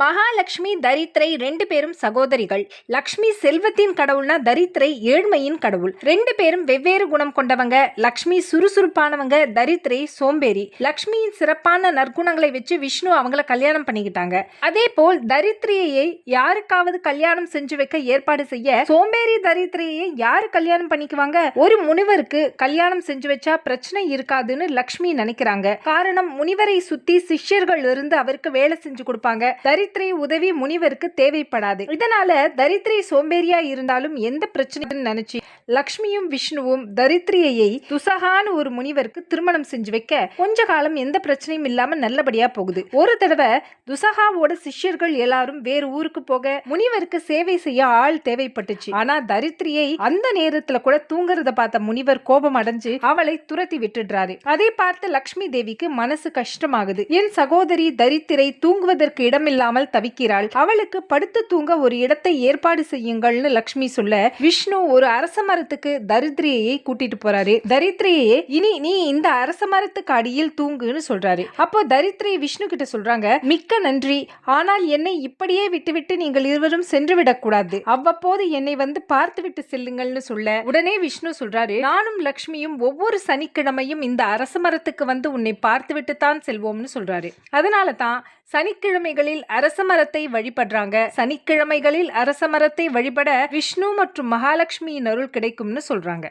மகாலட்சுமி தரித்திரை 2 பேரும் சகோதரிகள். லக்ஷ்மி செல்வத்தின் கடவுள்னா தரித்திரை ஏழ்மையின் கடவுள். 2 பேரும் வெவ்வேறு குணம் கொண்டவங்க. லக்ஷ்மி சுறுசுறுப்பானவங்க, தரித்திரை சோம்பேறி. லக்ஷ்மியின் சிறப்பான நற்குணங்களை வச்சு விஷ்ணு அவங்கள கல்யாணம் பண்ணிக்கிட்டாங்க. அதே போல் தரித்திரையை யாருக்காவது கல்யாணம் செஞ்சு வைக்க ஏற்பாடு செய்ய சோம்பேறி தரித்திரையை யாரு கல்யாணம் பண்ணிக்குவாங்க? ஒரு முனிவருக்கு கல்யாணம் செஞ்சு வச்சா பிரச்சனை இருக்காதுன்னு லக்ஷ்மி நினைக்கிறாங்க. காரணம், முனிவரை சுத்தி சிஷ்யர்கள் இருந்து அவருக்கு வேலை செஞ்சு கொடுப்பாங்க. தரித்திரை உதவி முனிவருக்கு தேவைப்படாது. இதனால தரித்திரை சோம்பேறியா இருந்தாலும் எந்த பிரச்சனையும் நினைச்சு லக்ஷ்மியும் விஷ்ணுவும் தரித்திரையை துசகான ஒரு முனிவருக்கு திருமணம் செஞ்சு வைக்க கொஞ்ச காலம் எந்த பிரச்சனையும் இல்லாம நல்லபடியா போகுது. ஒரு தடவை துசகாவோட சிஷ்யர்கள் எல்லாரும் வேறு ஊருக்கு போக முனிவருக்கு சேவை செய்ய ஆள் தேவைப்பட்டுச்சு. ஆனா தரித்திரியை அந்த நேரத்துல கூட தூங்குறத பார்த்த முனிவர் கோபம் அடைஞ்சு அவளை துரத்தி விட்டுடுறாரு. அதை பார்த்து லக்ஷ்மி தேவிக்கு மனசு கஷ்டமாகுது. என் சகோதரி தரித்திரை தூங்குவதற்கு இடமில்லாமல் தவிக்கிறாள், அவளுக்கு படுத்து தூங்க ஒரு இடத்தை ஏற்பாடு செய்யுங்கள்னு லக்ஷ்மி சொல்ல விஷ்ணு ஒரு அரச மரத்துக்கு தரித்திரையை கூட்டிட்டு போறாரு. தரித்திரையே, இனி நீ இந்த அரச மரத்துக்கு அடியில் தூங்குன்னு சொல்றாரு. அப்போ தரித்திரை விஷ்ணு கிட்ட சொல்றாங்க, மிக்க நன்றி, ஆனால் என்னை இப்படியே விட்டுவிட்டு நீங்கள் இருவரும் சென்று விடக்கூடாது, அவ்வப்போது என்னை வந்து பார்த்து விட்டு செல்லுங்கள்னு சொல்ல உடனே விஷ்ணு சொல்றாரு, நானும் லக்ஷ்மியும் ஒவ்வொரு சனிக்கிழமையும் இந்த அரச மரத்துக்கு வந்து உன்னை பார்த்து விட்டு தான் செல்வோம்னு சொல்றாரு. அதனால தான் சனிக்கிழமைகளில் அரச மரத்தை வழிபடுறாங்க. சனிக்கிழமைகளில் அரச மரத்தை வழிபட விஷ்ணு மற்றும் மகாலட்சுமியின் அருள் கிடைக்கும்னு சொல்றாங்க.